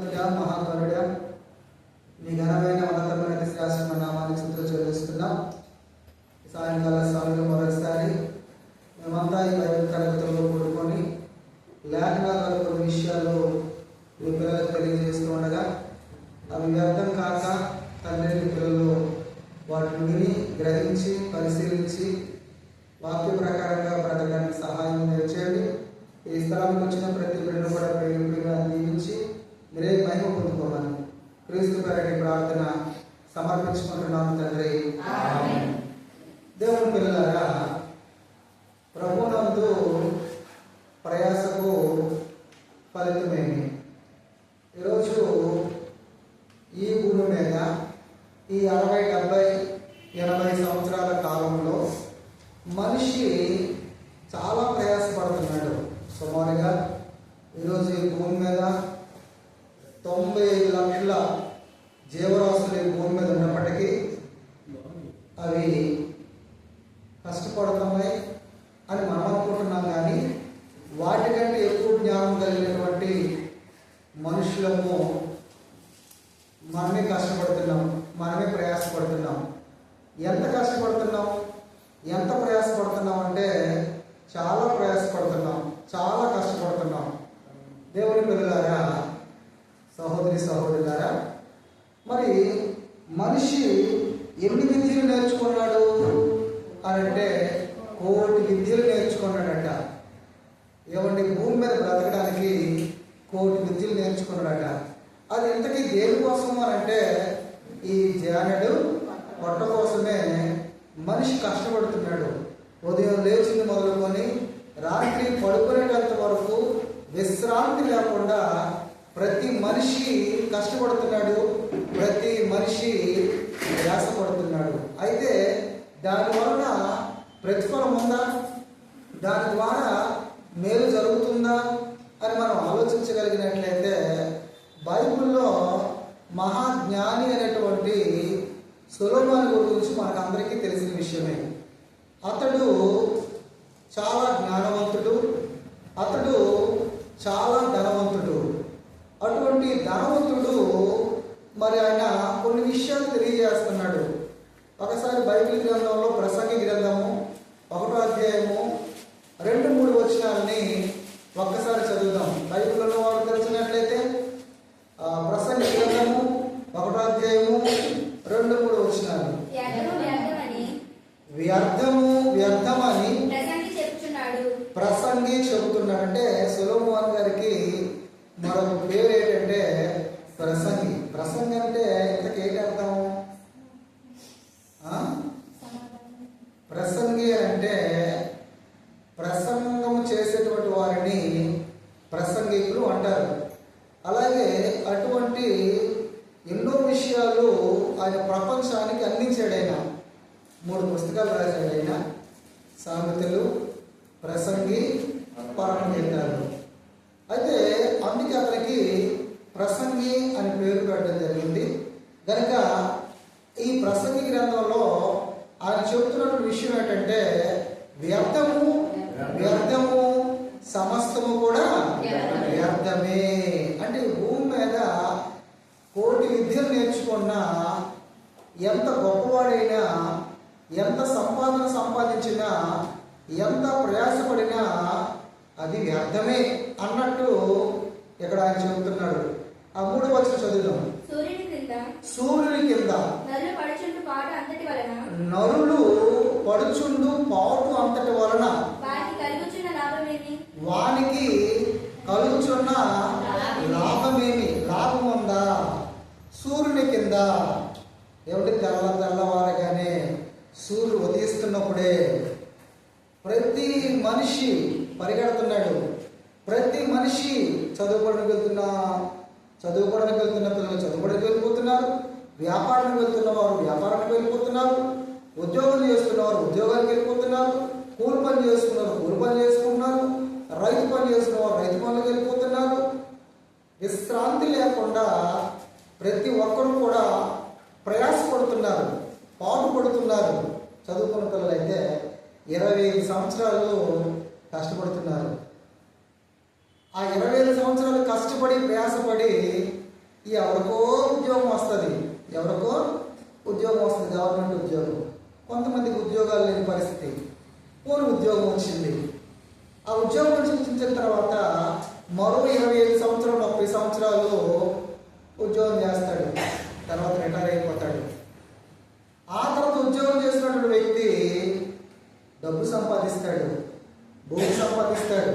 మహాకరుడ నీ ఘనమైన ఉన్నతమైన శ్రేష్ఠ నామాన్ని స్తుతులు చెల్లిస్తున్నాం. సాయంకాల సమయంలో మరోసారి మేమంతా ఈ బైబిల్ తరగతుల్లో కూడుకొని లేఖనాల కొన్ని విషయాలు ఈ పిల్లలకు తెలియజేస్తూ ఉండగా అవి వ్యర్థం కాక తండ్రి పిల్లలు వాటిని విని గ్రహించి పరిశీలించి వాక్య ప్రకారంగా బ్రతకడానికి సహాయం చేయండి. ఈ స్థలానికి వచ్చిన ప్రతి బిడ్డను కూడా ప్రేమగా దీవించి మీరే మహిమ పొందుకోమని క్రీస్తు పేరటి ప్రార్థన సమర్పించుకుంటున్నాము తండ్రి. దేవుని పిల్లలారా, ప్రభునందు ప్రయాసకు ఫలితమేమి? ఈరోజు ఈ భూమి మీద ఈ 60, 70, 80 సంవత్సరాల కాలంలో మనిషి చాలా ప్రయాసపడుతున్నాడు. సుమారుగా ఈరోజు ఈ భూమి మీద 95 లక్షల జీవరాశులు ఈ భూమి మీద ఉన్నప్పటికీ అవి కష్టపడుతున్నాయి అని మనం అనుకుంటున్నాం. కానీ వాటికంటే ఎక్కువ జ్ఞానం కలిగినటువంటి మనుషులము మనమే కష్టపడుతున్నాం, మనమే ప్రయాసపడుతున్నాం. ఎంత కష్టపడుతున్నాం, ఎంత ప్రయాసపడుతున్నాం అంటే చాలా ప్రయాసపడుతున్నాం, చాలా కష్టపడుతున్నాం. దేవుని పిల్లలారా, సహోదరి సహోదరులారా, మరి మనిషి ఎన్ని విద్యలు నేర్చుకున్నాడు అని అంటే 1 కోటి విద్యలు నేర్చుకున్నాడట. ఏమండి, భూమి మీద బ్రతకడానికి 1 కోటి విద్యలు నేర్చుకున్నాడట. అది ఇంతకీ దేనికోసం అని అంటే ఈ జానడు పొట్ట కోసమే మనిషి కష్టపడుతున్నాడు. ఉదయం లేచింది మొదలుకొని రాత్రి పడుకునేటంత వరకు విశ్రాంతి లేకుండా ప్రతి మనిషి కష్టపడుతున్నాడు, ప్రతి మనిషి ప్రయాసపడుతున్నాడు. అయితే దాని వలన ప్రతిఫలం ఉందా? దాని ద్వారా మేలు జరుగుతుందా అని మనం ఆలోచించగలిగినట్లయితే బైబిల్లో మహాజ్ఞాని అనేటువంటి సొలొమోను గురించి మనకు అందరికీ తెలిసిన విషయమే. అతడు చాలా జ్ఞానవంతుడు, అతడు చాలా ధనవంతుడు. అటువంటి ధనవంతుడు మరి ఆయన కొన్ని విషయాలు తెలియజేస్తున్నాడు. ఒకసారి బైబిల్ గ్రంథంలో ప్రసంగి గ్రంథము 1వ అధ్యాయము 2-3 వచనాలని ఒక్కసారి చదువుదాం. బైబిల్లో వాళ్ళు తెలిసినట్లయితే ప్రసంగి గ్రంథము 1వ అధ్యాయము 2-3 వచనాలు. వ్యర్థమని ప్రసంగి చెబుతున్నాడు. అంటే సొలొమోను గారికి మరొక పేరు ఏంటంటే ప్రసంగి. ప్రసంగి అంటే ఇంతకేంటి అర్థం? ప్రసంగి అంటే ప్రసంగం చేసేటువంటి వారిని ప్రసంగికులు అంటారు. అలాగే అటువంటి ఎన్నో విషయాలు ఆయన ప్రపంచానికి అందించాడు. ఆయన 3 పుస్తకాలు రాశాడు. ఆయన సామెతలు, ప్రసంగి, పరమగీతాలు. అయితే అందుకే అతనికి ప్రసంగి అని పేరు పెట్టడం జరిగింది. కనుక ఈ ప్రసంగి గ్రంథంలో ఆయన చెబుతున్న విషయం ఏంటంటే వ్యర్థము సమస్తము కూడా వ్యర్థమే. అంటే భూమి మీద 1 కోటి విద్యలు నేర్చుకున్నా, ఎంత గొప్పవాడైనా, ఎంత సంపాదించినా, ఎంత ప్రయాసపడినా అది వ్యర్థమే అన్నట్టు ఇక్కడ ఆయన చెబుతున్నాడు. ఆ 3వ వచనం చదువుదాం. సూర్యుని కింద నరులు పడుచుండు పాటు అంతటి వలన వానికి కలుగుచున్న లాభమేమి? లాభం ఉందా? సూర్యుని కింద ఏమిటి? తెల్లవారగానే సూర్యుడు ఉదయిస్తున్నప్పుడే ప్రతి మనిషి పరిగెడుతున్నాడు. ప్రతి మనిషి చదువుకోవడానికి వెళ్తున్న పిల్లలు చదువుకోవడానికి వెళ్ళిపోతున్నారు, వ్యాపారానికి వెళ్తున్న వారు వ్యాపారానికి వెళ్ళిపోతున్నారు, ఉద్యోగం చేస్తున్నవారు ఉద్యోగానికి వెళ్ళిపోతున్నారు, కూలి పని చేస్తున్నారు కూలి పని చేసుకుంటున్నారు, రైతు పని చేస్తున్నవారు రైతు పనులకు వెళ్ళిపోతున్నారు. విశ్రాంతి లేకుండా ప్రతి ఒక్కరు కూడా ప్రయాసపడుతున్నారు, పాటుపడుతున్నారు. చదువుకున్న పిల్లలు అయితే 25 సంవత్సరాలు కష్టపడుతున్నారు. ఆ 25 సంవత్సరాలు కష్టపడి ప్రయాసపడి ఎవరికో ఉద్యోగం వస్తుంది, ఎవరికో ఉద్యోగం వస్తుంది, గవర్నమెంట్ ఉద్యోగం. కొంతమందికి ఉద్యోగాలు లేని పరిస్థితి, పోనీ ఉద్యోగం వచ్చింది. ఆ ఉద్యోగం వచ్చిన తర్వాత మరో 25 సంవత్సరాలు 30 సంవత్సరాలు ఉద్యోగం చేస్తాడు, తర్వాత రిటైర్ అయిపోతాడు. ఆ తర్వాత ఉద్యోగం చేసినటువంటి వ్యక్తి డబ్బు సంపాదిస్తాడు, భూమి సంపాదిస్తాడు,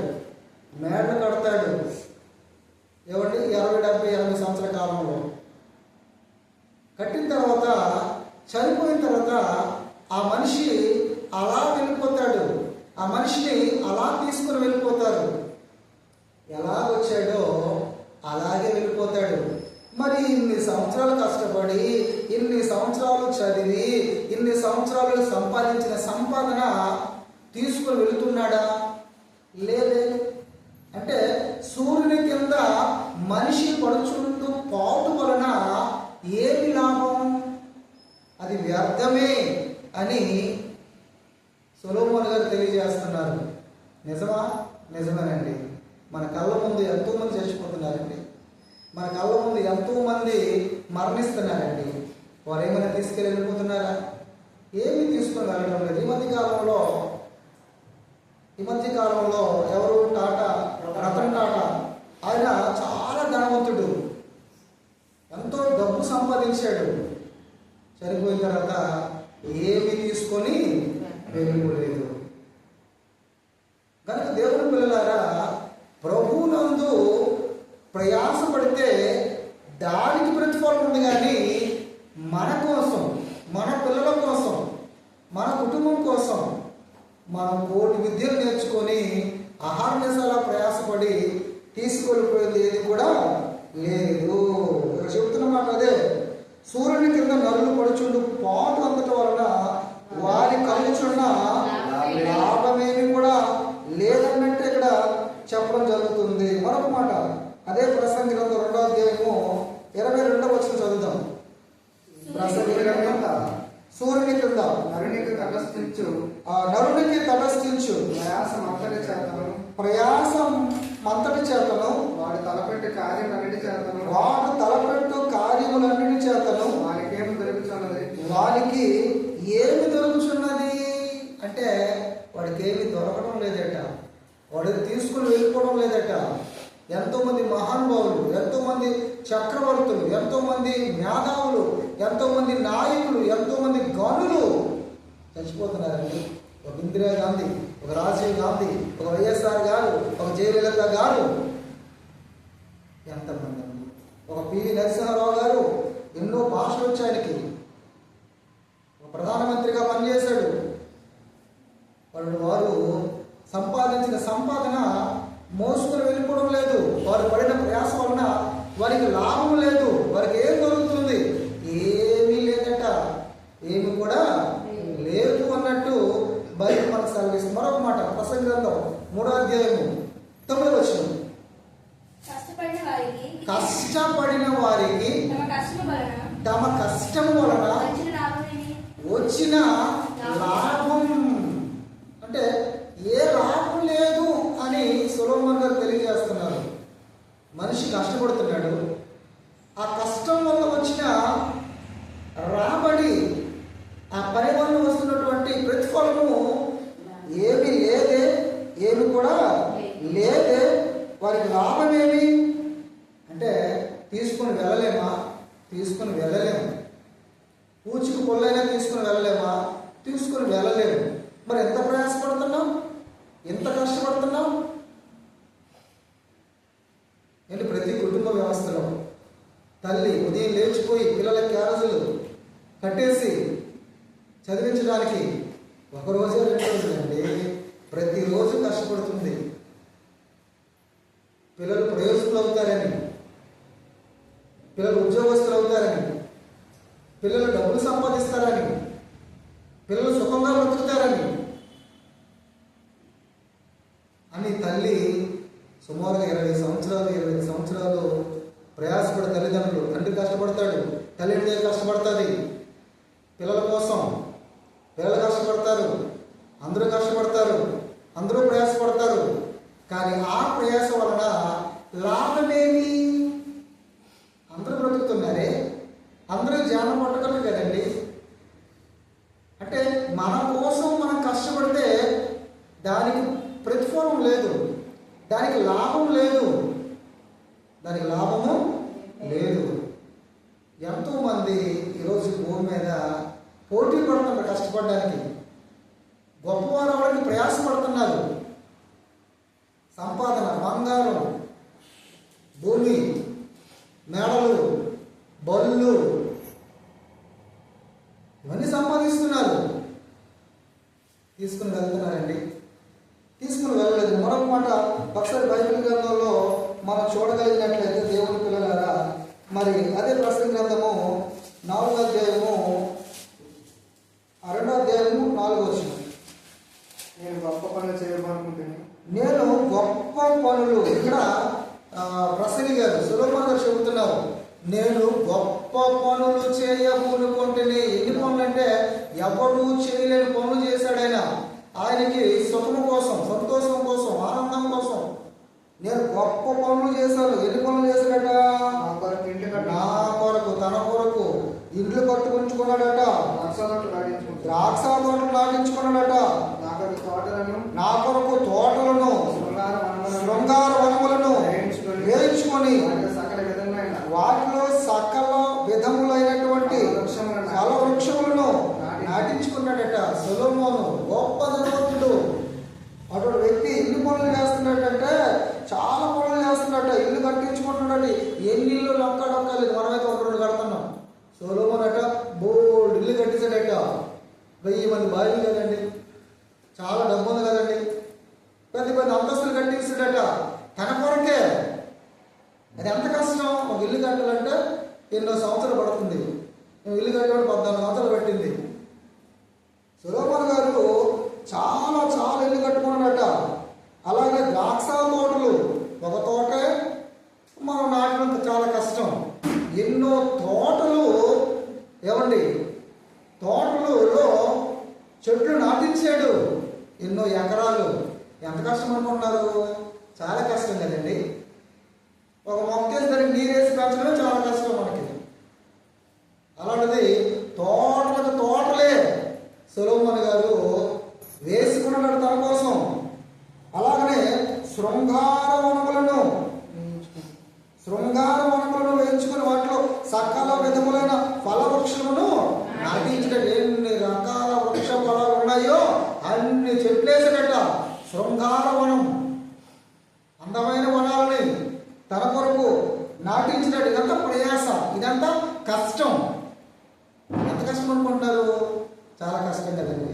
మేడలు కడతాడు. ఏమంటే 60, 70, 80 సంవత్సరాల కాలంలో కట్టిన తర్వాత చనిపోయిన తర్వాత ఆ మనిషి అలా వెళ్ళిపోతాడు, ఆ మనిషిని అలా తీసుకుని వెళ్ళిపోతారు. ఎలా వచ్చాడో అలాగే వెళ్ళిపోతాడు. మరి ఇన్ని సంవత్సరాలు కష్టపడి, ఇన్ని సంవత్సరాలు చదివి, ఇన్ని సంవత్సరాలు సంపాదించిన సంపాదన తీసుకుని వెళుతున్నాడా? లేదే. అంటే సూర్యుని కింద మనిషి పడుచుంటూ పాటు వలన ఏమి లాభం? అది వ్యర్థమే అని సొలొమోను గారు తెలియజేస్తున్నారు. నిజమా? నిజమేనండి. మన కళ్ళ ముందు ఎంతోమంది చచ్చిపోతున్నారండి, మన కళ్ళ ముందు ఎంతోమంది మరణిస్తున్నారండి. వారు ఏమైనా తీసుకెళ్ళి వెళ్ళిపోతున్నారా? ఏమీ తీసుకొని వెళ్ళడం లేదు. ఈ మధ్య కాలంలో ఎవరు? రతన్ టాటా. ఆయన చాలా ధనవంతుడు, ఎంతో డబ్బు సంపాదించాడు. చనిపోయిన తర్వాత ఏమి తీసుకొని వెళ్ళిపోలేదు. కనుక దేవుని పిల్లలారా, ప్రభువునందు ప్రయాసపడితే దానికి ప్రతిఫలం ఉంది. కానీ మన కోసం, మన పిల్లల కోసం, మన కుటుంబం కోసం మనం కోటి విద్యలు నేర్చుకొని అహర్నిశలా ప్రయాసపడి తీసుకెళ్ళిపోయేది ఏది కూడా లేదు. ఇక్కడ చెబుతున్న మాట అదే. సూర్యుని కింద నరులు పడుచుండు పాటు అందటం వలన వారి కలుచున్న లాభమేమి కూడా లేదన్నట్టు ఇక్కడ చెప్పడం జరుగుతుంది. మరొక మాట అదే ప్రసంగి గ్రంథం 2వ అధ్యాయము 22వ వచనం చదువుదాం. ప్రసంగి గ్రంథం సూర్యుని కింద నరునికి తటస్థించు ప్రయాసం అంతటి చేతను వాడు తలపెట్టు కార్యములన్నిటి చేతను వానికి ఏమి దొరుకుతున్నది అంటే వాడికి ఏమి దొరకడం లేదట, వాడు తీసుకుని వెళ్ళిపోవడం లేదట. ఎంతోమంది మహానుభావులు, ఎంతోమంది చక్రవర్తులు, ఎంతోమంది మేధావులు, ఎంతోమంది నాయకులు, ఎంతోమంది గనులు చచ్చిపోతున్నారండి. ఒక ఇందిరా గాంధీ, ఒక రాజీవ్ గాంధీ, ఒక వైఎస్ఆర్ గారు, ఒక జయలలిత గారు, ఎంతమంది అండి. ఒక పివి నరసింహారావు గారు, ఎన్నో భాషలు వచ్చాయనికి, ఒక ప్రధానమంత్రిగా పనిచేశాడు. వారు సంపాదించిన సంపాదన మోసుకొని వెళ్ళిపోవడం లేదు. వారు పడిన ప్రయాసం వలన వారికి లాభం లేదు. వారికి ఏం దొరుకుతుంది? ఏమీ లేదట, ఏమి కూడా లేదు అన్నట్టు బైబిల్ మనకు సెలవిస్తుంది. మరొక మాట ప్రసంగి గ్రంథం 3వ అధ్యాయము 9వ వచనం. కష్టపడిన వారికి తమ కష్టం వలన వచ్చిన లాభం అంటే ఏ లాభం లేదు అని సొలొమోను గారు తెలియజేస్తున్నారు. మనిషి కష్టపడుతున్నాడు, ఆ కష్టం వల్ల వచ్చిన రాబడి, ఆ పని వల్ల వస్తున్నటువంటి ప్రతిఫలము ఏమి లేదే, ఏమి కూడా లేదే. వారికి లాభం ఏమి అంటే తీసుకుని వెళ్ళలేమా? తీసుకుని వెళ్ళలేము. పూచికి పొల్లైనా తీసుకుని వెళ్ళలేమా? తీసుకుని వెళ్ళలేము. మరి ఎంత ప్రయాసపడుతున్నాం, ఎంత కష్టపడుతున్నాం ఏంటి? ప్రతి కుటుంబ వ్యవస్థలో తల్లి ఉదయం లేచిపోయి పిల్లల క్యారేజీలు కట్టేసి చదివించడానికి ఒకరోజే 2 రోజులండి, ప్రతిరోజు కష్టపడుతుంది. పిల్లలు ప్రయోజకులు అవుతారని, పిల్లలు ఉద్యోగస్తులు అవుతారని, పిల్లలు డబ్బులు సంపాదిస్తారని, పిల్లలు సుఖంగా బ్రతుకుతారని అని తల్లి సుమారుగా 20 సంవత్సరాలు 25 సంవత్సరాలు ప్రయాసపడే తల్లిదండ్రులు. తండ్రి కష్టపడతాడు, తల్లి కష్టపడుతుంది పిల్లల కోసం. పిల్లలు కష్టపడతారు, అందరూ కష్టపడతారు, అందరూ ప్రయాసపడతారు. కానీ ఆ ప్రయాస వలన లాభమేమి? అందరూ బ్రతుకుతున్నారే, అందరూ జ్ఞానం పట్టగలరు కదండి. అంటే మన కోసం మనం కష్టపడితే దానికి ప్రతిఫలం లేదు, దానికి లాభం లేదు, దానికి లాభము లేదు. ఎంతోమంది ఈరోజు భూమి మీద పోటీ పడుతున్నారు కష్టపడడానికి, గొప్పవారు అవడానికి ప్రయాసపడుతున్నారు. సంపాదన, బంగారం, భూమి, మేడలు, బళ్ళు ఇవన్నీ సంపాదిస్తున్నారు. తీసుకుని వెళ్తున్నారండి, తీసుకుని వెళ్ళలేదు. మరొక మాట ఒకసారి బైబిల్ గ్రంథంలో మనం చూడగలిగినట్లయితే దేవుని పిల్లలారా, మరి అదే ప్రసంగి గ్రంథము 4వ అధ్యాయము 2వ అధ్యాయము 4వ వచనం. నేను గొప్ప పనులు చేయబోనుకుంటున్నాను. నేను గొప్ప పనులు, ఇక్కడ ప్రసంగి గారు సొలొమోను గారు చెబుతున్నారు, నేను గొప్ప పనులు చేయబోనుకుంటుని. ఎన్ని పనులు అంటే ఎవరు చేయలేని పనులు చేశాడు ఆయన. ఆయనకి సుఖము కోసం, సంతోషం కోసం, ఆనందం కోసం నేను గొప్ప పనులు చేశాను. ఎన్ని పనులు చేశాడట? నా కొరకు, తన కొరకు ఇండ్లు కట్టుకుంటుకున్నాడట, ద్రాక్ష తోటలు నాటించుకున్నాడట, నా కొరకు తోటలను, శృంగార వనములను వేయించుకొని వాటిలో సకల విధములైనటువంటి ఫల వృక్షములను నాటించుకున్నాడట. సొలొమోను గొప్ప ధనవంతుడు. అటువంటి వ్యక్తి ఇల్లు పనులు చేస్తున్నాడంటే చాలా పనులు చేస్తున్నాడట, ఇల్లు కట్టించుకుంటున్నాడు. ఎన్ని ఇల్లు ఒక్కడొక్కలేదు, మనమైతే ఒక రెండు కడుతున్నాం. సొలొమోను అట బోల్డ్ ఇల్లు కట్టించాడట. 1000 మంది భార్యలు కదండి, చాలా డబ్బు ఉంది కదండి, పెద్ద పెద్ద అంతస్తులు కట్టించాడట తన కొరకే. అది ఎంత కష్టం. ఒక ఇల్లు కట్టాలంటే ఎన్నో సంవత్సరాలు పడుతుంది. ఇల్లు కట్టేవాడు 14 సంవత్సరాలు పట్టింది. సొలొమోను గారు చాలా చాలా ఇల్లు కట్టుకున్నాడట. అలాగే ద్రాక్ష తోటలు, ఒక తోటే మనం నాటినంత చాలా కష్టం. ఎన్నో తోటలు, ఏమండి తోటలలో చెట్లు నాటించాడు, ఎన్నో ఎకరాలు. ఎంత కష్టం అనుకుంటున్నారు? చాలా కష్టం కదండి. ఒక మొక్కేసి దానికి నీరేసి పెంచడమే చాలా కష్టం మనకి. అలాంటిది తోటలకు తోటలే సొలొమోను గారు వేసుకున్నాడు తన కోసం. అలాగనే శృంగార వనములను వేయించుకుని వాటిలో సకల విధములైన ఫల వృక్షములను నాటించడం. ఎన్ని రకాల వృక్ష ఫలాలు ఉన్నాయో అన్ని చెట్లేసాడట. శృంగార వనం, అందమైన వనాలని తన కొరకు నాటించినట్టు. ఇదంతా ప్రయాస, ఇదంతా కష్టం. ఎంత కష్టం అనుకుంటారు? చాలా కష్టం కదండి.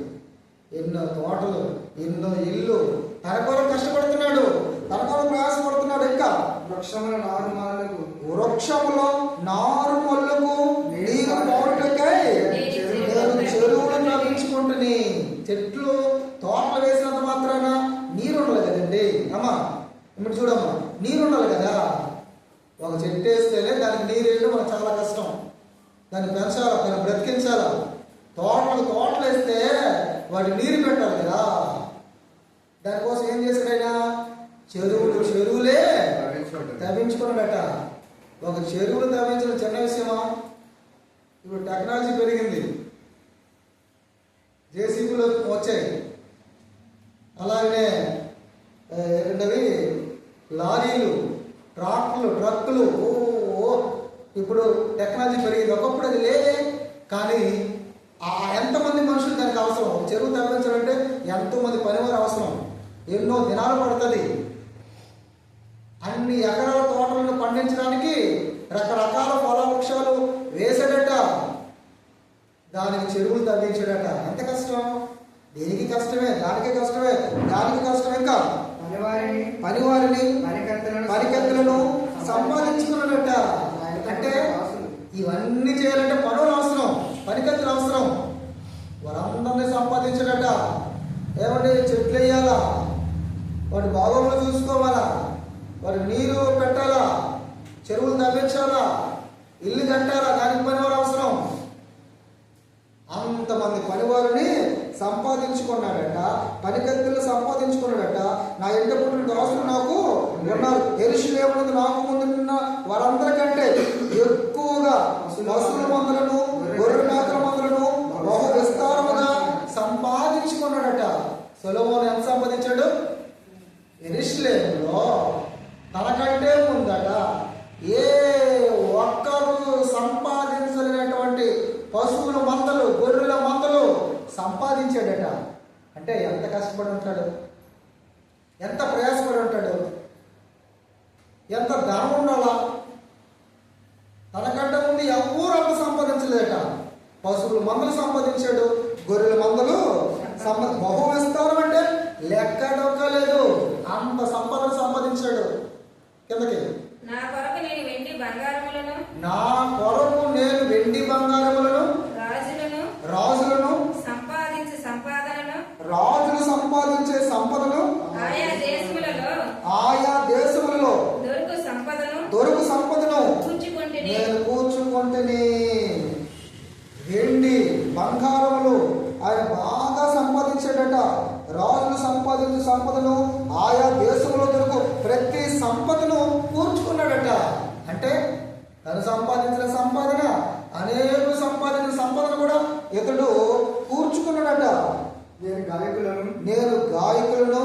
ఎన్నో తోటలు, ఎన్నో ఇల్లు, తన కొరకు కష్టపడుతున్నాడు, తన కొరకు ప్రయాసపడుతున్నాడు. ఇంకా వృక్షములో నారుమల్లుకు నీరు పోవటకై నేను చెరువులు నవ్వించుకుంటుని. చెట్లు తోటలు వేసినంత మాత్రాన నీరు ఉండాలి కదండి అమ్మా. ఇప్పుడు చూడమ్మా, నీరు ఉండాలి కదా. ఒక చెట్టు వేస్తేనే దానికి నీరు వేయడం మనకు చాలా కష్టం. దాన్ని పెంచాలా, దాన్ని బ్రతికించాలా. తోటలు వేస్తే వాటి నీరు పెట్టాలి కదా. దానికోసం ఏం చేశాడైనా? చెరువులే తవ్వించుకున్నాడట. ఒక చెరువులు తవ్వించడం చిన్న విషయమా? ఇప్పుడు టెక్నాలజీ పెరిగింది, జేసీబీలు వచ్చాయి, అలాగనే ఏంటంటే లారీలు, ట్రక్కులు. ఇప్పుడు టెక్నాలజీ పెరిగింది. ఒకప్పుడు అది లేదే. కానీ ఎంతమంది మనుషులు దానికి అవసరం? చెరువు తవ్వించాలంటే ఎంతోమంది పనివారు అవసరం. ఎన్నో దినాలు పడుతుంది. అన్ని ఎకరాల తోటలను పండించడానికి రకరకాల ఫల వృక్షాలు వేసాడట. దానికి చెరువులు తవ్వించాడట. ఎంత కష్టం! దేనికి కష్టమే, దానికి కష్టమే, దానికి కష్టం. ఇంకా పనివారిని పనికత్తులను సంపాదించుకున్నాడట. అంటే ఇవన్నీ చేయాలంటే పనులు అవసరం, పనికత్తులు అవసరం. వారందరినీ సంపాదించాడట. ఏమంటే చెట్లు వేయాలా, వాటి బాగోగులు చూసుకోవాలా, వారి నీరు పెట్టాలా, చెరువులు తవ్వించాలా, ఇల్లు కట్టాలా, దానికి పనివారు అవసరం. అంతమంది పనివారిని సంపాదించుకున్నాడట, పనికత్తులు సంపాదించుకున్నాడట. నా ఇంటి పుట్టిన దాసులు నాకు ఉన్నారు. యెరూషలేమునందు నాకు ముందున్న వారందరికంటే ఎక్కువ పశువుల మందలు, గొర్రెల మందలు సంపాదించాడట. అంటే ఎంత కష్టపడి ఉంటాడు, ఎంత ప్రయాసపడి ఉంటాడు, ఎంత ధనం ఉండాలా. తనకంటే ముందు ఎవరు అంత సంపాదించలేదట. పశువుల మందలు సంపాదించాడు, గొర్రెల మందలు బహు విస్తారం అంటే లెక్క డొక్కలేదు, అంత సంపదను సంపాదించాడు. కిందకి, నా కొరకు నేను వెండి బంగారములను రాజులను రాజులు సంపాదించే సంపదను ఆయా దేశములలో దొరుకు సంపదను నేను కూర్చుకుంటుని. వెండి బంగారములు ఆయన బాగా సంపాదించాడట. రాజులు సంపాదించే సంపదను, ఆయా దేశంలో దొరుకు ప్రతి సంపదను కూర్చుకున్నాడట. అంటే తను సంపాదించిన సంపాదన, అనేకులు సంపాదించిన సంపదను కూడా ఇతడు కూర్చుకున్నాడట. నేను గాయకులను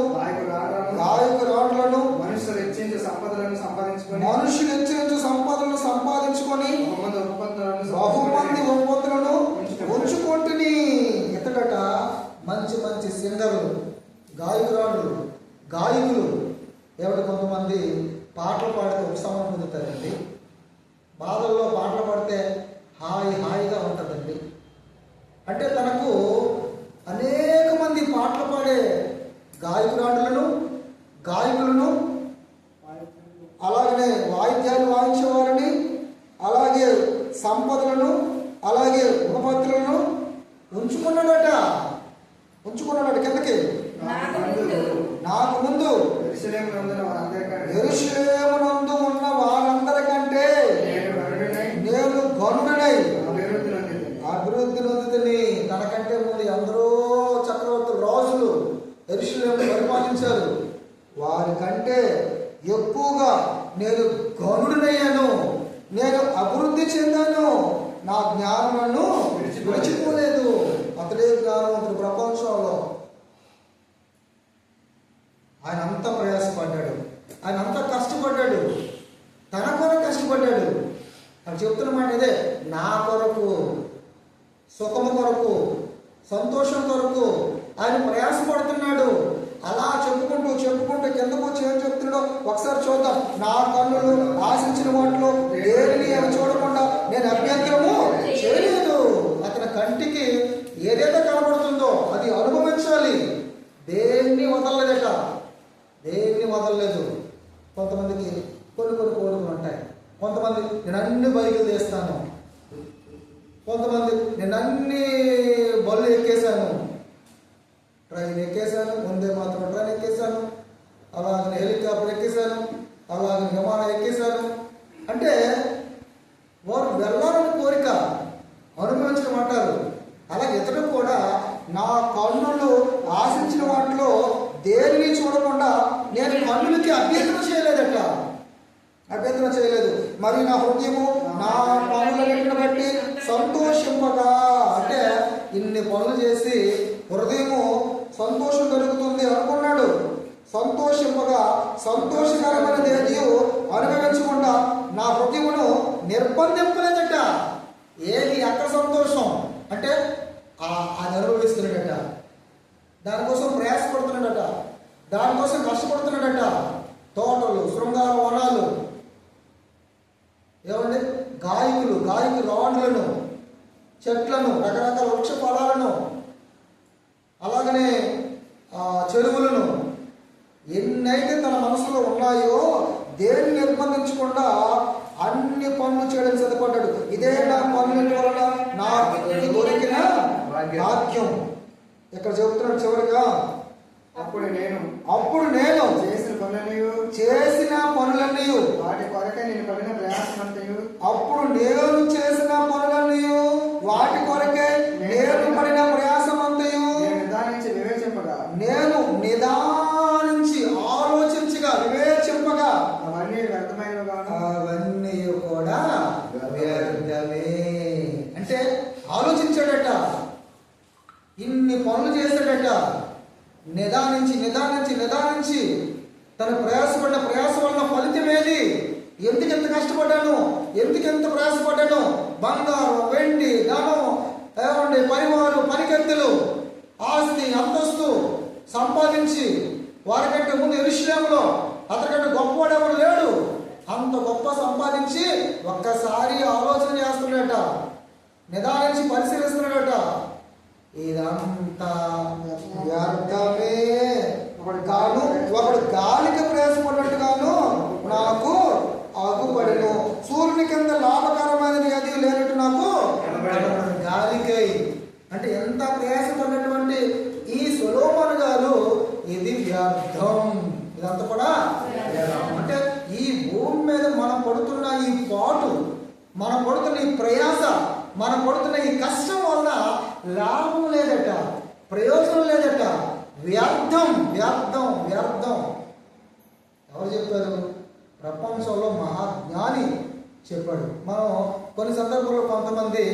గాయకురాట్లను మనుషులు హెచ్చించే సంపదలను సంపాదించుకొని బహుమంది ఉత్పత్తులను ఉంచుకుంటుని. ఇతడట మంచి మంచి సింగర్లు, గాయకులు. ఎవరు కొంతమంది పాటలు పాడితే ఉపశమనం పొందుతారండి. బాధల్లో పాటలు పాడితే హాయిగా ఉంటుందండి. అంటే తనకు అనేక మంది పాటలు పాడే గాయకులను అలాగనే వాయిద్యాలు వాయించేవారిని, అలాగే సంపదలను, అలాగే ఉపపత్తులను ఉంచుకున్నాడట. కిందకి, నాకు ముందు యెరూషలేమునందు ఉన్న వారందరికంటే నేను గనుడనై అభివృద్ధి నొందుతుని. తనకంటే ముందు ఎందరో చక్రవర్తులు, రాజులు యెరూషలేమును పరిపాలించారు. వారికంటే ఎక్కువగా నేను గనుడనయ్యాను, నేను అభివృద్ధి చెందాను. నా జ్ఞానమును విడిచిపోలేదు. అతడే జ్ఞానవంతుడు ప్రపంచంలో. ఆయన అంతా ప్రయాసపడ్డాడు, ఆయన అంతా కష్టపడ్డాడు, తన కొరకు కష్టపడ్డాడు. అని చెప్తున్న మాట ఇదే, నా కొరకు, సుఖము కొరకు, సంతోషం కొరకు ఆయన ప్రయాసపడుతున్నాడు. అలా చెప్పుకుంటూ కిందకు వచ్చి ఏం చెప్తున్నాడో ఒకసారి చూద్దాం. నా కన్నులు ఆశించిన వాటిలో దేనిని అవి చూడకుండా నేను అభ్యంతరము చేయలేదు. అతని కంటికి ఏదైతే కనబడుతుందో అది అనుభవించాలి. దేన్ని వదలలేదు. కొంతమందికి కొన్ని కోరికలు ఉంటాయి. కొంతమంది నేను అన్ని బైకులు తీస్తాను, కొంతమంది నేను అన్ని బళ్ళు ఎక్కేశాను, ట్రైన్ ఎక్కేశాను, ముందే మాత్రం ట్రైన్ ఎక్కేశాను, అలాగే హెలికాప్టర్ ఎక్కేశాను, అలాగే విమానం ఎక్కేశాను. అంటే వారు వెళ్ళాలని కోరిక, అనుభవించడం అంటారు. అలాగే ఇతడు కూడా నా కన్నులు ఆశించిన వాటిలో దేనిని చూడకుండా నేను కన్నులకి అభ్యంతరం చేయలేదు. మరి నా హృదయము నా పనులన్నిటిని బట్టి సంతోషింపగా, అంటే ఇన్ని పనులు చేసి హృదయము సంతోషం కలుగుతుంది అనుకున్నాడు. సంతోషింపగా సంతోషకరమైనది ఏది అనుభవించకుండా నా హృదయమును నిర్బంధింపలేదట. ఏది అక్కడ సంతోషం అంటే అది అనుభవిస్తున్నాడట, దానికోసం ప్రయాసపడుతున్నాడట, దానికోసం కష్టపడుతున్నాడట. తోటలు, శృంగార వనాలు, ఏమండి, గాయకులు రాండ్లను, చెట్లను, రకరకాల వృక్ష ఫలాలను, అలాగనే చెరువులను, ఎన్నైతే తన మనసులో ఉన్నాయో దేన్ని నిర్బంధించకుండా అన్ని పనులు చేయడం సిద్ధపడ్డాడు. ఇదే నా పనుల వలన నాకు దొరికిన భాగ్యం. ఇక్కడ చెబుతున్నాడు చివరిగా, అప్పుడు నేను చేసిన పనులన్నీ వాటి కొరకే నేను పడిన ప్రయాసమంతయు, అప్పుడు నేను చేసిన పనులన్నీ వాటి కొరకే నేను పడిన ప్రయాసమంతయు నేను నిదానించి ఆలోచించగా వివేచింపగా అవన్నీ కూడా వ్యర్థమే. అంటే ఆలోచించాడట, ఇన్ని పనులు చేశాడట, నిదానించి తన ప్రయాస వల్ల ఫలితం ఏది, ఎందుకు ఎంత కష్టపడ్డాను, ఎందుకు ఎంత ప్రయాసపడ్డాను? బంగారం, వెండి, ధనం, ఏమండి పరివారు, పనికెత్తులు, ఆస్తి, అంతస్తు సంపాదించి వారికంటే ముందు యెరూషలేములో అతనికంటే గొప్పవాడు ఎవరు లేడు. అంత గొప్ప సంపాదించి ఒక్కసారి ఆలోచన చేస్తున్నాడట, నిదానించి పరిశీలిస్తున్నాడట. ఇదంతా వ్యర్థమే. ఒకడు గాలికి ప్రయాసపడినట్టుగాను నాకు ఆగుపడను. సూర్యుని కింద లాభకరమైనది అది లేనట్టు నాకు గాలికై. అంటే ఎంత ప్రయాసపడినటువంటి ఈ సొలొమోను గారు ఇది వ్యర్థం, ఇదంతా కూడా అంటే ఈ భూమి మీద మనం పడుతున్న ఈ పాటు, మనం పడుతున్న ఈ ప్రయాస, మనం పడుతున్న ఈ కష్టం వల్ల లాభం లేదట, ప్రయోజనం లేదట, వ్యర్థం వ్యర్థం వ్యర్థం. ఎవరు చెప్పారు? ప్రపంచంలో మహాజ్ఞాని చెప్పాడు. మనం కొన్ని సందర్భాల్లో కొంతమంది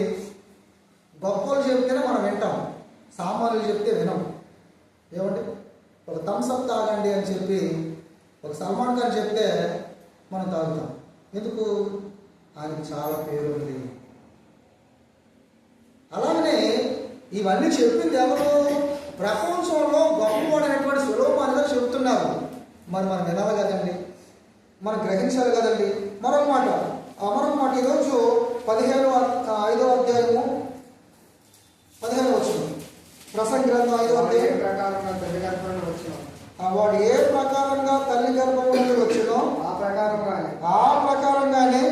గొప్పలు చెప్తేనే మనం వింటాం, సామాన్యులు చెప్తే వినం. ఏమంటే ఒక థమ్స్అప్ తాగండి అని చెప్పి ఒక సల్మాన్ ఖాన్ చెప్తే మనం తాగుతాం. ఎందుకు? ఆయనకి చాలా పేరు ఉంది. అలాగనే ఇవన్నీ చెప్పింది ఎవరు? ప్రపంచంలో గొప్పవాడైనటువంటి సొలొమోను గారు చెప్తున్నారు. మరి మనం వినాలి కదండి, మనం గ్రహించాలి కదండి. మరొక మాట ఈరోజు 5వ అధ్యాయము 15 వచనం, ప్రసంగి గ్రంథం 5వ అధ్యాయం. వాడు ఏ ప్రకారంగా తల్లి గర్భం నుండి వచ్చినో ఆ ప్రకారంగానే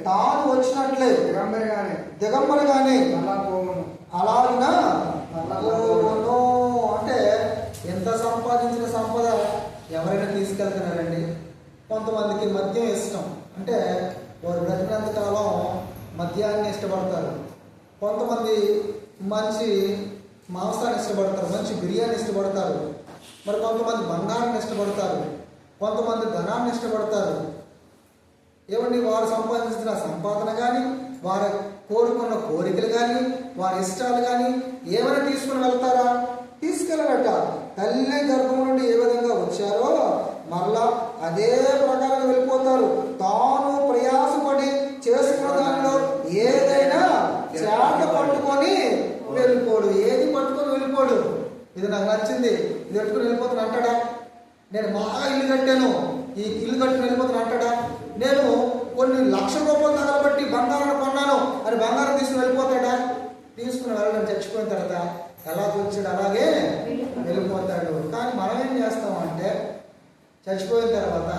తాను వచ్చినట్లే దిగంబరిగానే అలాగునా పోవును. అంటే ఎంత సంపాదించిన సంపద ఎవరైనా తీసుకెళ్తున్నారండి? కొంతమందికి మద్యం ఇష్టం, అంటే వారు బ్రతికినంత కాలం మద్యాన్ని ఇష్టపడతారు. కొంతమంది మంచి మాంసాన్ని ఇష్టపడతారు, మంచి బిర్యానీ ఇష్టపడతారు. మరి కొంతమంది బంగారాన్ని ఇష్టపడతారు, కొంతమంది ధనాన్ని ఇష్టపడతారు. ఏమండి, వారు సంపాదించిన సంపాదన కానీ, వారు కోరుకున్న కోరికలు కానీ, వారి ఇష్టాలు కానీ ఏమైనా తీసుకుని వెళ్తారా? తీసుకెళ్ళట. తల్లి గర్భం నుండి ఏ విధంగా వచ్చారో మరలా అదే ప్రకారంగా వెళ్ళిపోతారు. తాను ప్రయాసపడి చేసుకున్న దానిలో ఏదైనా చేత పట్టుకొని వెళ్ళిపోడు. ఏది పట్టుకొని వెళ్ళిపోడు. ఇది నాకు నచ్చింది, ఇది పెట్టుకుని వెళ్ళిపోతాను అంటాడా? నేను మహా ఇల్లు కట్టాను, ఈ ఇల్లు కట్టుకుని వెళ్ళిపోతాను అంటాడా? నేను కొన్ని లక్షల రూపాయలు తగలబట్టి బంగారం కొన్నాను అని బంగారం తీసుకుని వెళ్ళిపోతాడా? తీసుకుని వెళ్ళడం చచ్చిపోయిన తర్వాత ఎలా వచ్చాడు అలాగే వెళ్ళిపోతాడు. కానీ మనం ఏం చేస్తామంటే చచ్చిపోయిన తర్వాత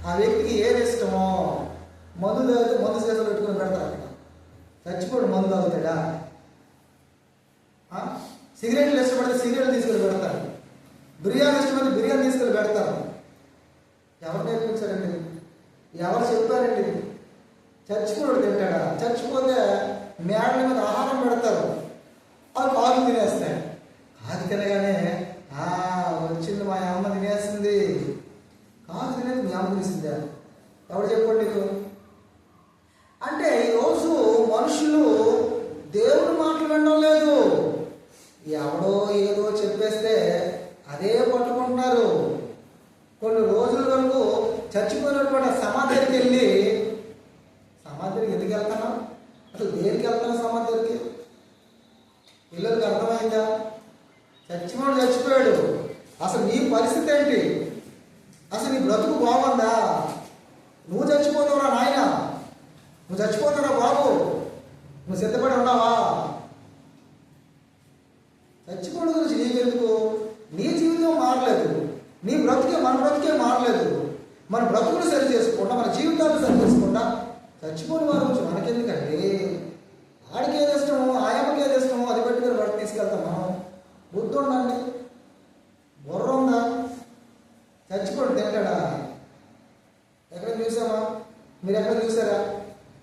ఆ వ్యక్తికి ఏది ఇష్టమో మందు తాగితే మందు చేతులు పెట్టుకుని పెడతారు. అక్కడ చచ్చిపోడు మందు తాగుతాడా? సిగరెట్లు ఇష్టపడితే సిగరెట్లు తీసుకెళ్ళి పెడతారు. బిర్యానీ ఇష్టపడితే బిర్యానీ తీసుకెళ్ళి పెడతారు. ఎవరు నేర్పించారండి? ఎవరు చెప్పారండి? చచ్చిపోడు తింటాడా? చచ్చిపోతే మేడల మీద ఆహారం పెడతారు, అవి కాదు తినేస్తాయి. కాదు తినగానే వచ్చింది మా అమ్మ తినేసింది. కాదు తినేది మీ అమ్మ తినేసిందా? ఎవరు చెప్పండి నీకు? అంటే ఈరోజు మనుషులు దేవుని మాటలు వినడం లేదు. ఎవడో ఏదో చెప్పేస్తే అదే పట్టుకుంటున్నారు. కొన్ని రోజుల వరకు చచ్చిపోయినటువంటి సమాధికి వెళ్ళి, సమాధికి ఎందుకు వెళ్తున్నాం? అసలు దేనికి వెళ్తున్నాం సమాధికి? పిల్లలకి అర్థమైందా? చచ్చిపోయాడు. అసలు నీ పరిస్థితి ఏంటి? అసలు నీ బ్రతుకు బాగుందా? నువ్వు చచ్చిపోతావురా నాయన, నువ్వు చచ్చిపోతావురా బాబు, నువ్వు సిద్ధపడి ఉన్నావా? చచ్చిపోవడం గురించి నీకెందుకు? నీ జీవితం మారలేదు, నీ బ్రతుకే మన బ్రతుకే మారలేదు. మన బ్రతుకును సరి చేసుకుంటా, మన జీవితాన్ని సరి చేసుకుంటా చచ్చిపోయిన వారి గురించి మనకెందుకండి? ఆడికి ఏది ఇష్టమో, ఆయమ్మకి ఏది ఇష్టమో అది పెట్టుకుని వాడికి తీసుకెళ్తాం మనం. బుద్ధి ఉండండి, బుర్ర ఉందా? చచ్చిపోయి తింటాడా? ఎక్కడ చూసామా? మీరు ఎక్కడ చూసారా?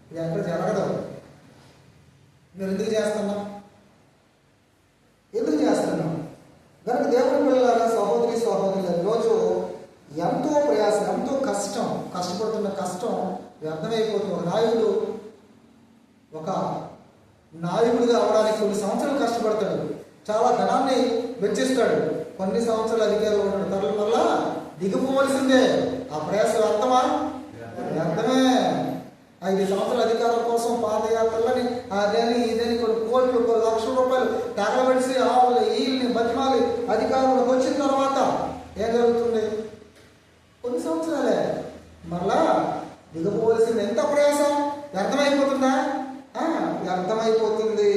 ఇది ఎక్కడ జరగదు. మీరు ఎందుకు చేస్తున్నాం? కనుక దేవుని పిల్లలారా, సహోదరి సహోదరులు, ఈరోజు ఎంతో ప్రయాసం, ఎంతో కష్టపడుతున్న కష్టం వ్యర్థమైపోతుంది. ఒక నాయకుడిగా అవడానికి కొన్ని సంవత్సరాలు కష్టపడతాడు, చాలా ధనాన్ని వెచ్చిస్తాడు, కొన్ని సంవత్సరాలు అధికారులు ఉంటాడు, తరల వల్ల దిగిపోవలసిందే. ఆ ప్రయాసం వ్యర్థమా? వ్యర్థమే. 5 సంవత్సరాల అధికారం కోసం పాదయాత్రలని అదని ఇదని కొన్ని కోట్లు కొన్ని లక్షల రూపాయలు తగలబెడిసి ఆవులు ఈల్ని బతిమాలి అధికారంలోకి వచ్చిన తర్వాత ఏం జరుగుతుంది? కొన్ని సంవత్సరాలే మరలా దిగపోవలసింది. ఎంత ప్రయాసం వ్యర్థమైపోతుందా? వ్యర్థమైపోతుంది.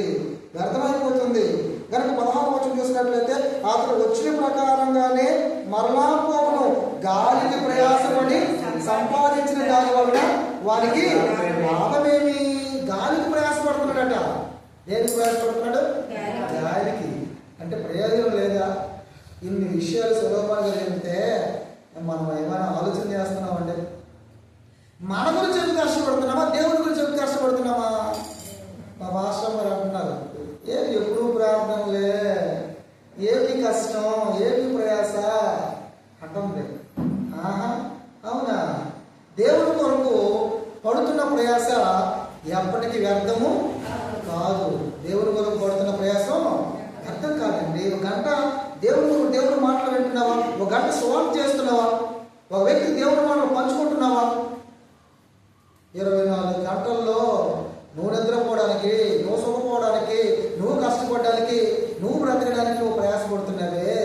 కనుక 16వ వచనం చూసినట్లయితే అతను వచ్చిన ప్రకారంగానే మరలా పోవును, గాలికి ప్రయాసపడి సంపాదించిన దాని వలన వారికి లాభమేమి? గాలికి ప్రయాసపడుతున్నాడట. దేనికి ప్రయాసపడుతున్నాడు? గాలికి. అంటే ప్రయోజనం లేదా? ఇన్ని విషయాలు సులభంగా జరిగితే మనం ఏమైనా ఆలోచన చేస్తున్నామంటే మన గురించి ఎందుకు కష్టపడుతున్నామా? దేవుడి గురించి ఎందుకు కష్టపడుతున్నామా? మా మాస్టర్ గారు అంటున్నారు, ఏమి ఎప్పుడు ప్రార్థనలే, ఏమి కష్టం, ఏమి ప్రయాస అంటుంది. అవునా? దేవుడి కొరకు పడుతున్న ప్రయాస ఎప్పటికీ వ్యర్థము కాదు. దేవుడి కొరకు పడుతున్న ప్రయాసం వ్యర్థం కాదండి. ఒక గంట దేవుడి మాటలు వింటున్నావా? ఒక గంట సువార్త చేస్తున్నావా? ఒక వ్యక్తి దేవుడి మాటలు పంచుకుంటున్నావా? 24 గంటల్లో నువ్వు నిద్రపోవడానికి, నువ్వు సుఖపోవడానికి, నువ్వు కష్టపడడానికి, నువ్వు బ్రతకడానికి నువ్వు ప్రయాసపడుతున్నావే.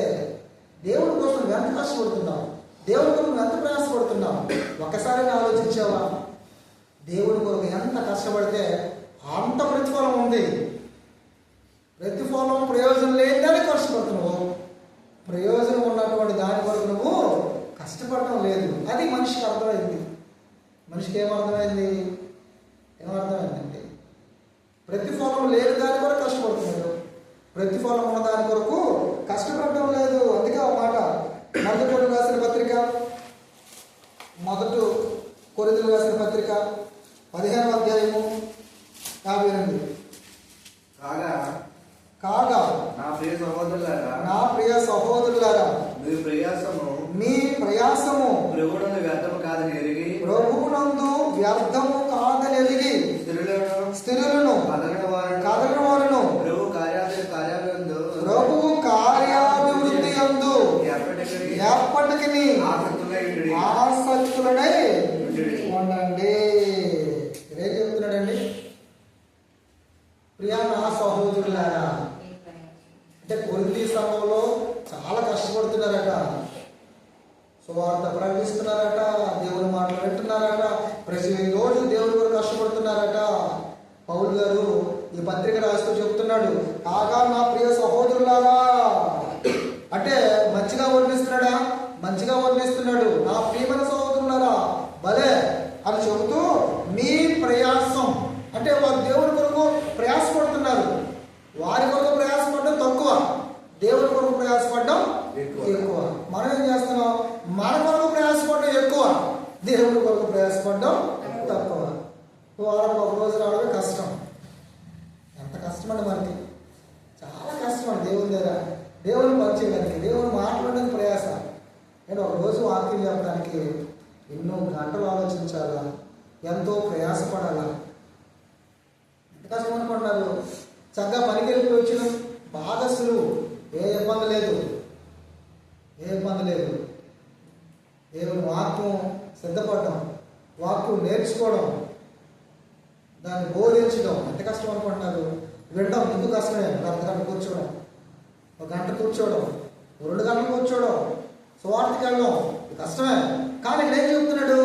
దేవుడి కోసం నువ్వు ఎంత కష్టపడుతున్నావు? దేవుడి కొరకు నువ్వు ఎంత ప్రయాసపడుతున్నావు? ఒక్కసారి ఆలోచించావా? దేవుడి కొరకు ఎంత కష్టపడితే అంత ప్రతిఫలం ఉంది. ప్రతిఫలం ప్రయోజనం లేదని కష్టపడుతున్నావు. ప్రయోజనం ఉన్నటువంటి దాని కొరకు నువ్వు కష్టపడటం లేదు. అది మనిషికి అర్థమైంది. మనిషికి ఏమర్థమైంది? ఏమర్థమైందంటే ప్రతిఫలం లేని దాని కొరకు కష్టపడుతున్నాడు, ప్రతిఫలం ఉన్న దాని కొరకు కష్టపడటం లేదు. అందుకే ఆ మాట మొదటి కొరింథీయులకు రాసిన పత్రిక 15వ అధ్యాయము 52. కాగా నా ప్రియ సహోదరులారా మీ ప్రయాసము ప్రభువునందు వ్యర్థము కాదని ఎరిగి స్థిరులను కదలిన వారును ప్రభువు కార్యాభివృద్ధి యందు ఎప్పటికీ ఆసక్తులనై ఉండండి. ఏం చెప్తున్నాడండి? ప్రియా నా సహోదరులారా, అంటే కొరింథీ సంఘంలో చాలా కష్టపడుతున్నారట, సువార్త ప్రకటిస్తున్నారట, దేవుని మాటలు వింటున్నారట, ప్రతిరోజు దేవుని కొరకు కష్టపడుతున్నారట. పౌలు గారు ఈ పత్రిక రాస్తూ చెప్తున్నాడు, కాగా నా ప్రియ సహోదరులారా, అంటే మంచిగా వర్ణిస్తున్నాడా? మంచిగా వర్ణిస్తున్నాడు. నా ప్రియమైన సహోదరులారా భలే అని చెబుతూ మీ ప్రయాసం అంటే వారు దేవుడి కొరకు ప్రయాసపడుతున్నారు. వారి కొరకు ప్రయాసపడడం తక్కువ, దేవుడి కొరకు ప్రయాసపడడం ఎక్కువ. మనం ఏం చేస్తున్నాం? మన కొరకు ప్రయాసపడడం ఎక్కువ, దేవుడి కొరకు ప్రయాసపడడం తక్కువ. వారం ఒక రోజు రావడమే కష్టం. ఎంత కష్టం అండి మనకి, చాలా కష్టం అండి. దేవుని దగ్గర దేవుని పరిచయడానికి, దేవుని మాట్లాడడానికి ప్రయాస. నేను ఒక రోజు వాక్యం చెప్పడానికి ఎన్నో గంటలు ఆలోచించాలా, ఎంతో ప్రయాసపడాలా. ఎంత కష్టం అనుకుంటున్నారు? చక్కగా పనికి వెళ్ళి వచ్చిన బాగా సులువు, ఏ ఇబ్బంది లేదు. దేవుని వాక్యం సిద్ధపడడం, వాక్యం నేర్చుకోవడం, దాన్ని బోధించడం ఎంత కష్టం అనుకుంటున్నారు? వినడం ఎందుకు కష్టమే. ఒక గంట కూర్చోవడం, ఒక గంట కూర్చోవడం, 2 గంటలు కూర్చోవడం, సువార్తకి వెళ్ళడం కష్టమే. కానీ ఇక్కడ ఏం చెప్తున్నాడు?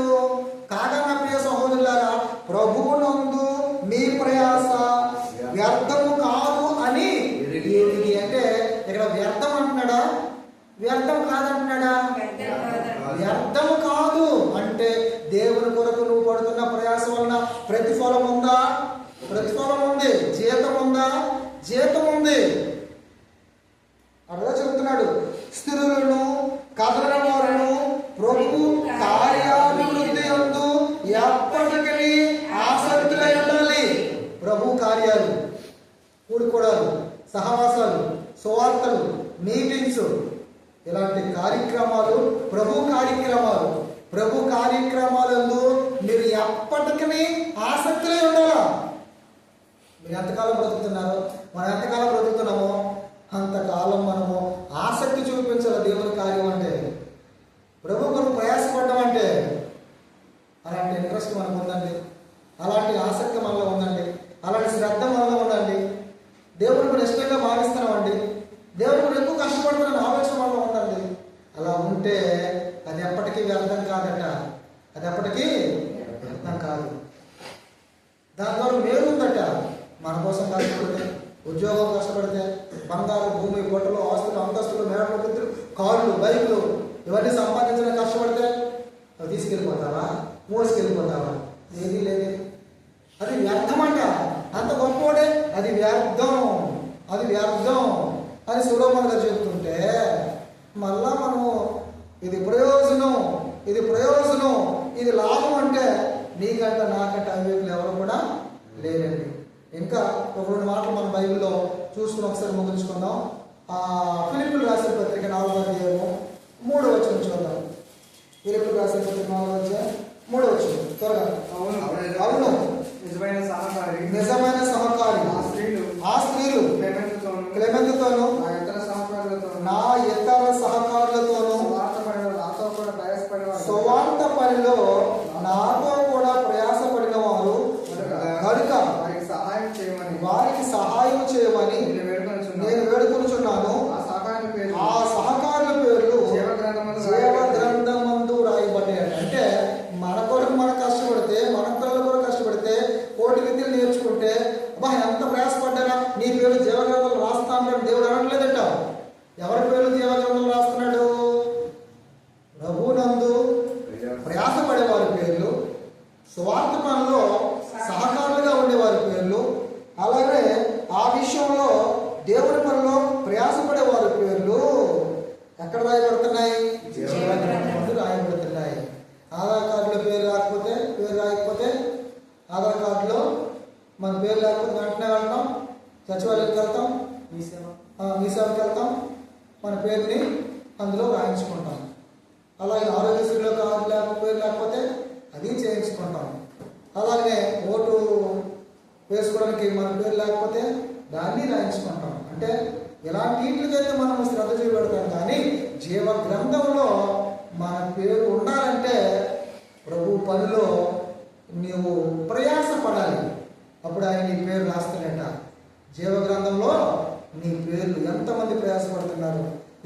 కాగా నా ప్రియ సహోదరులారా, ప్రభువునందు మీ ప్రయాస వ్యర్థము కాదు అని ఎరిగి. అంటే ఇక్కడ వ్యర్థం అంటున్నాడా? వ్యర్థం కాదంటున్నాడా? వ్యర్థము కాదు అంటే దేవుని కొరకు నువ్వు పడుతున్న ప్రయాస వలన ప్రతిఫలం ఉందా? ప్రతిఫలం ఉంది. జీతం ఉందా? జీతం ఉంది. అలా చెప్తున్నాడు, స్థిరులను కదలిన వారును ప్రభు కార్యాభివృద్ధి యందు ఎప్పటికీ ఆసక్తులై ఉండాలి. ప్రభు కార్యాలు, కూడుకోవడాలు, సహవాసాలు, సువార్తలు, మీటింగ్స్, ఇలాంటి కార్యక్రమాలు ప్రభు కార్యక్రమాలందు మీరు ఎప్పటికీ ఆసక్తులై ఉండాలా. మీరు ఎంతకాలం బ్రతుకుతున్నారు? మనం ఎంతకాలం బ్రతుకుతున్నామో అంతకాలం మనము ఆసక్తి చూపించాలి. దేవుని కార్యం అంటే, ప్రభు కొరకు ప్రయాసపడడం అంటే అలాంటి ఇంట్రెస్ట్ మనకు ఉందండి. లేజీగా భావిస్తున్నామండి. దేవుడు కూడా ఎక్కువ కష్టపడుతున్న ఆలోచన వల్ల ఉందండి. అలా ఉంటే అది ఎప్పటికీ వ్యర్థం కాదట. అది ఎప్పటికీ వ్యర్థం కాదు. దాని ద్వారా మేలు ఉందట. మన కోసం కష్టపడితే, ఉద్యోగం కష్టపడితే, బంగారు భూమి పొట్టలు ఆస్తులు అంతస్తులు మేడలు బిద్దులు కార్లు బైకులు ఇవన్నీ సంపాదించడానికి కష్టపడితే అవి తీసుకెళ్ళిపోతావా? మోసుకెళ్ళిపోతావా? ఏది లేదు. అది వ్యర్థమంట. అంత గొప్పవాడే అది వ్యర్థం, అది వ్యర్థం అని సులోమన్ గారు చెబుతుంటే మళ్ళా మనము ఇది ప్రయోజనం, ఇది ప్రయోజనం, ఇది లాభం అంటే నీకంట నాకంట అవివేకులు ఎవరు కూడా లేరండి. ఇంకా ఒక రెండు మాటలు మన బైబిల్లో చూసుకుని ఒకసారి ముగించుకుందాం. ఫిలిప్పులు రాసిన పత్రిక 4వ అధ్యాయము 3వ వచనం చూద్దాం. ఫిలిప్పులు రాసిన పత్రిక 4వ అధ్యాయం 3వ వచనం త్వరగా. అవును, నిజమైన సహకారి, నిజమైన సహకారి ఆ స్త్రీలు క్లెమెంతుతోను నా ఇతర సహకారులతోను సువార్త పనిలో నాతో కూడా ప్రయాసపడిన వారు కనుక వారికి సహాయం చేయమని నేను వేడుకొనుచున్నాను. ఆ సహకారుల పేర్లు జీవగ్రంథమందు రాయబడ్డాయి. అంటే మన కొరకు మనం కష్టపడితే, మన పిల్లల కొరకు కష్టపడితే, కోటి విద్యలు నేర్చుకుంటే అబ్బా ఎంత ప్రయాసపడ్డారా నీ పేరు జీవగ్రంథంలో రాస్తామని దేవుడు అనట్లేదట. ఎవరి పేరు జీవగ్రంథంలో రాస్తున్నాడు? ప్రభువునందు ప్రయాసపడే వారి పేర్లు, సువార్త పనిలో సహకారులుగా ఉండేవారి పేర్లు, అలాగే ఆ విషయంలో దేవుని పనిలో ప్రయాసపడే వారి పేర్లు ఎక్కడ రాయబడుతున్నాయి? జీవగ్రంథంలో రాయబడుతున్నాయి. ఆధార్ కార్డులో పేరు రాయకపోతే ఆధార్ కార్డులో మన పేరు లేకపోతే వెంటనే వెళ్తాం, సచివాలయానికి వెళ్తాం, మీ సేవకి వెళ్తాం, మన పేరుని అందులో రాయించుకుంటాం. అలాగే ఆరోగ్యశ్రీలో పేరు లేకపోతే అది చేయించుకుంటాం. అలాగే ఓటు వేసుకోవడానికి మన పేరు లేకపోతే దాన్ని రాయించుకుంటాం. అంటే ఇలాంటికైతే మనం శ్రద్ధ చూపెడతాం. కానీ జీవ గ్రంథంలో మన పేరు ఉండాలంటే ప్రభు పనిలో నీవు ప్రయాసపడాలి. అప్పుడు ఆయన నీ పేరు రాస్తాడట. జీవ గ్రంథంలో నీ పేర్లు ఎంతమంది ప్రయాసపడుతున్నారు,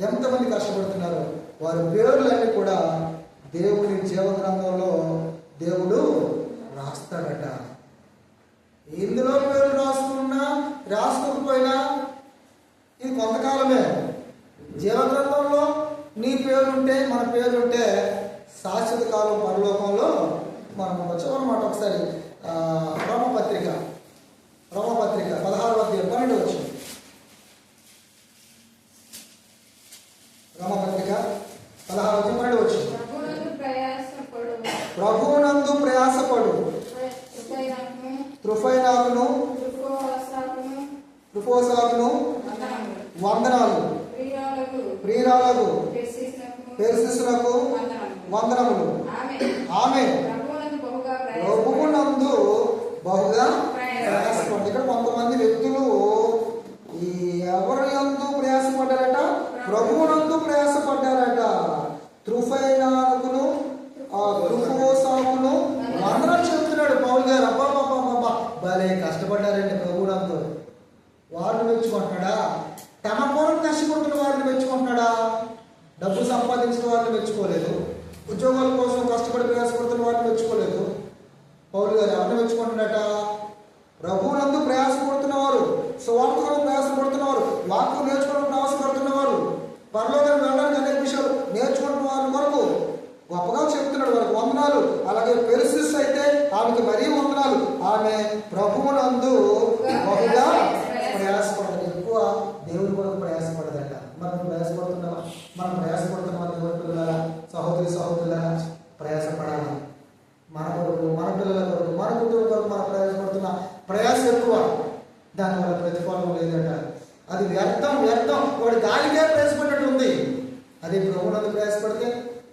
ఎంతమంది కష్టపడుతున్నారు, వారి పేర్లన్నీ కూడా దేవుని జీవ గ్రంథంలో దేవుడు రాస్తాడట. ఇందులో పేరు రాసుకోకపోయినా ఇది కొంతకాలమే. జీవగ్రంథంలో నీ పేరుంటే, మన పేరుంటే శాశ్వత కాలం పరలోకంలో మనం వచ్చామన్నమాట. ఒకసారి రోమపత్రిక 16వ అధ్యాయం 12వ వచనం. రోమపత్రిక 16వ అధ్యాయం 12వ వచనం. ప్రభువునందు ప్రయాసపడు త్రుఫైనాకును త్రుఫోసాకును వందనాలు, ప్రియురాలకు పెర్సిస్సులకు వందనములు. ఆమె ప్రభువునందు బహుగా ప్రయాసపడు. ఇక్కడ కొంతమంది వ్యక్తులు ఈ ఎవరి యందు ప్రయాసపడ్డారట? ప్రభువునందు ప్రయాసపడ్డారట. త్రుఫైనాకును త్రుఫోసాకును వందనాలు చెప్తున్నాడు పౌలు గారు. అబ్బాబ్బాబ్బా భలే కష్టపడ్డారండి ప్రభువునందు. వారిని మెచ్చుకుంటున్నాడా? తన కొరకు కష్టపడుతున్న వారిని మెచ్చుకుంటున్నాడా? డబ్బు సంపాదించిన వారిని మెచ్చుకోలేదు. ఉద్యోగాల కోసం కష్టపడి ప్రయాసపడుతున్న వారిని మెచ్చుకోలేదు. పౌలు గారు ఎవరిని మెచ్చుకుంటున్నట? ప్రభువునందు ప్రయాసపడుతున్నవారు, సువార్తలో ప్రయాసపడుతున్నవారు, వాక్యం నేర్చుకోవడం ప్రయాసపడుతున్నవారు, పరలోకానికి వెళ్ళడానికి అనేక విషయాలు నేర్చుకుంటున్న వారి కొరకు గొప్పగా చెప్తున్నాడు. వారికి వందనాలు. అలాగే పెర్సిస్ అయితే ఆమెకి మరీ వందనాలు. ఆమె ప్రభువునందు బహుగా ప్రయాసపడదు. ఎక్కువ దేవుని కొరకు ప్రయాసపడదట. మనం ప్రయాసపడుతున్నావా? మనం ప్రయాసపడుతున్నావా? దేవుని పిల్లల సహోదరుల ప్రయాసపడాలి. మన కొరకు, మన పిల్లల కొరకు, మన కుటుంబం కొరకు మనం ప్రయాసపడుతున్న ప్రయాస ఎక్కువ. దానివల్ల ప్రతిఫలం లేదట. అది వ్యర్థం. వాడి గాలికే ప్రయాసపడినట్టు ఉంది. అది ప్రభువునందు ప్రయాసపడితే,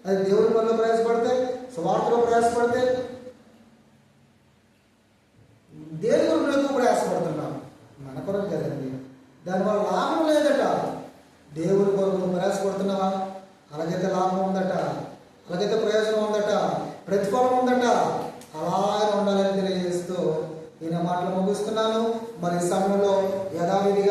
అది దేవుని పనిలో ప్రయాసపడితే, సువార్తలో ప్రయాసపడితే, దేని కొరకు ఎక్కువ ప్రయాసపడుతున్నాం? మన కొరకు కదండి. దానివల్ల లాభం లేదట. దేవుని కొరకు ప్రయాసపడుతున్నావా? అలాగైతే లాభం ఉందట, అలాగైతే ప్రయోజనం ఉందట, ప్రతిఫలం ఉందట. అలాగే ఉండాలని తెలియజేస్తూ ఈయన మాటలు ముగిస్తున్నాను. మరి ఈ సమయంలో యథావిధి